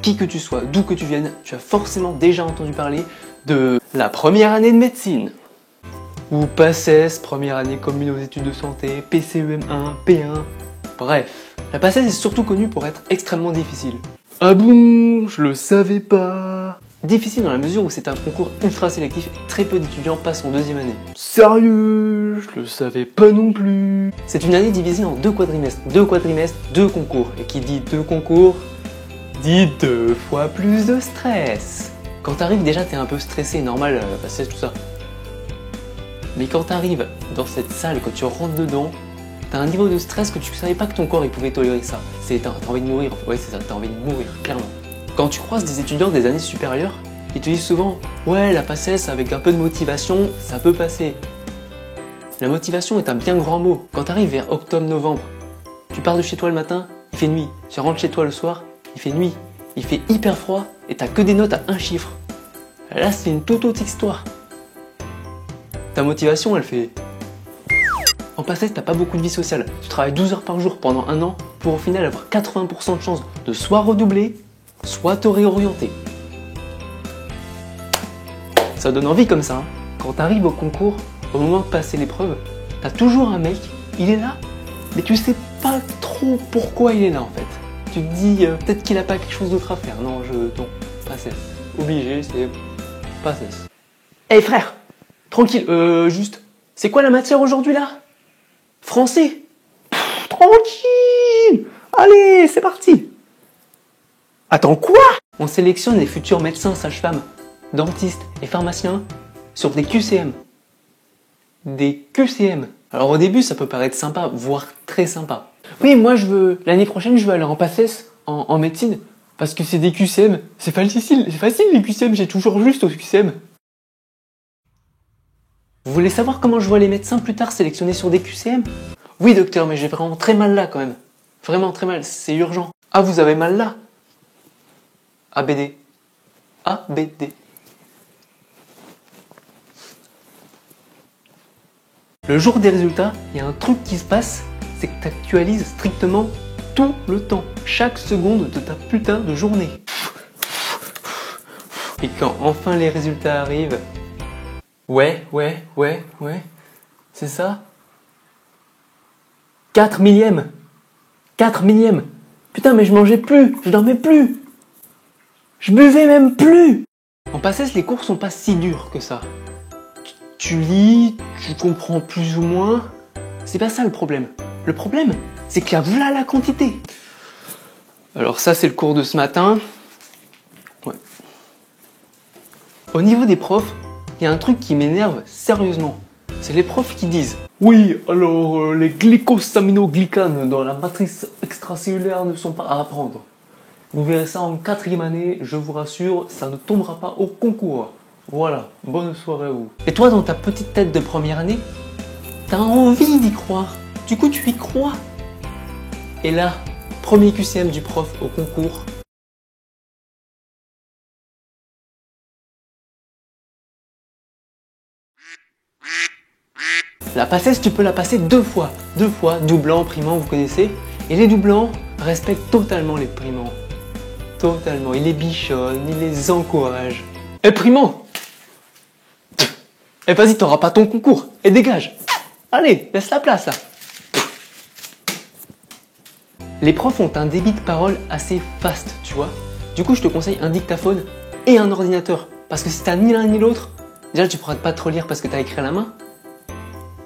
qui que tu sois, d'où que tu viennes, tu as forcément déjà entendu parler de la première année de médecine. Ou PACES, première année commune aux études de santé, PCEM1, P1, bref. La PACES est surtout connue pour être extrêmement difficile. Ah bon, je le savais pas. Difficile dans la mesure où c'est un concours ultra sélectif et très peu d'étudiants passent en deuxième année. Sérieux, je le savais pas non plus. C'est une année divisée en 2 quadrimestres. 2 quadrimestres, 2 concours. Et qui dit 2 concours, dit 2 fois plus de stress. Quand t'arrives déjà t'es un peu stressé, normal, PACES tout ça. Mais quand t'arrives dans cette salle, quand tu rentres dedans, t'as un niveau de stress que tu savais pas que ton corps il pouvait tolérer ça. T'as envie de mourir, ouais c'est ça, t'as envie de mourir, clairement. Quand tu croises des étudiants des années supérieures, ils te disent souvent « Ouais, la PACES avec un peu de motivation, ça peut passer ». La motivation est un bien grand mot. Quand t'arrives vers octobre-novembre, tu pars de chez toi le matin, il fait nuit. Tu rentres chez toi le soir, il fait nuit. Il fait hyper froid et t'as que des notes à un chiffre. Là c'est une toute autre histoire. Ta motivation elle fait... En PACES, t'as pas beaucoup de vie sociale. Tu travailles 12 heures par jour pendant un an pour au final avoir 80% de chances de soit redoubler, soit te réorienter. Ça donne envie comme ça. Hein. Quand t'arrives au concours, au moment de passer l'épreuve, t'as toujours un mec, il est là, mais tu sais pas trop pourquoi il est là en fait. Tu te dis peut-être qu'il a pas quelque chose d'autre à faire. Non, non, PACES. Obligé, c'est PACES. Hey frère, tranquille, juste, c'est quoi la matière aujourd'hui là? Français. Tranquille. Allez, c'est parti. Attends, quoi? On sélectionne les futurs médecins, sages-femmes, dentistes et pharmaciens sur des QCM. Des QCM. Alors au début, ça peut paraître sympa, voire très sympa. Oui, moi l'année prochaine, je veux aller en PACES, en médecine, parce que c'est des QCM. C'est facile les QCM, j'ai toujours juste aux QCM. Vous voulez savoir comment je vois les médecins plus tard sélectionnés sur des QCM? Oui docteur, mais j'ai vraiment très mal là quand même. Vraiment très mal, c'est urgent. Ah, vous avez mal là? ABD. ABD. Le jour des résultats, il y a un truc qui se passe, c'est que tu actualises strictement tout le temps, chaque seconde de ta putain de journée. Et quand enfin les résultats arrivent, ouais, c'est ça. 4 millièmes. 4 millièmes. Putain, mais je mangeais plus, je dormais plus. Je buvais même plus. En PACES, les cours sont pas si durs que ça. Tu lis, tu comprends plus ou moins. C'est pas ça le problème. Le problème, c'est qu'il y a voilà la quantité. Alors ça, c'est le cours de ce matin. Ouais. Au niveau des profs, il y a un truc qui m'énerve sérieusement. C'est les profs qui disent « Oui, alors les glycosaminoglycanes dans la matrice extracellulaire ne sont pas à apprendre. Vous verrez ça en 4e année, je vous rassure, ça ne tombera pas au concours. Voilà, bonne soirée à vous. » Et toi, dans ta petite tête de première année, t'as envie d'y croire. Du coup, tu y crois. Et là, premier QCM du prof au concours. La PACES, tu peux la passer 2 fois. 2 fois, doublant, primant, vous connaissez. Et les doublants respectent totalement les primants. Totalement. Ils les bichonnent, ils les encouragent. Et primant! Eh vas-y, t'auras pas ton concours. Et dégage. Allez, laisse la place là. Les profs ont un débit de parole assez fast, tu vois. Du coup, je te conseille un dictaphone et un ordinateur. Parce que si t'as ni l'un ni l'autre, déjà tu pourras pas trop lire parce que t'as écrit à la main.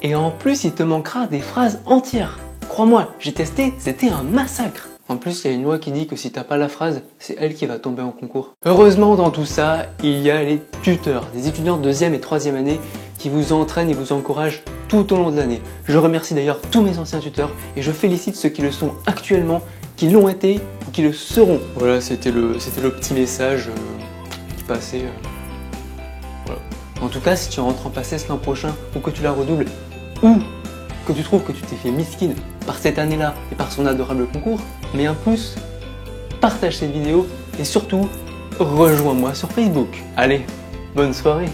Et en plus, il te manquera des phrases entières. Crois-moi, j'ai testé, c'était un massacre. En plus, il y a une loi qui dit que si t'as pas la phrase, c'est elle qui va tomber en concours. Heureusement, dans tout ça, il y a les tuteurs, des étudiants de 2e et 3e année qui vous entraînent et vous encouragent tout au long de l'année. Je remercie d'ailleurs tous mes anciens tuteurs et je félicite ceux qui le sont actuellement, qui l'ont été ou qui le seront. Voilà, c'était le petit message qui passait. Voilà. En tout cas, si tu rentres en PACES l'an prochain ou que tu la redoubles, ou que tu trouves que tu t'es fait miskin par cette année-là et par son adorable concours, mets un pouce, partage cette vidéo et surtout, rejoins-moi sur Facebook. Allez, bonne soirée!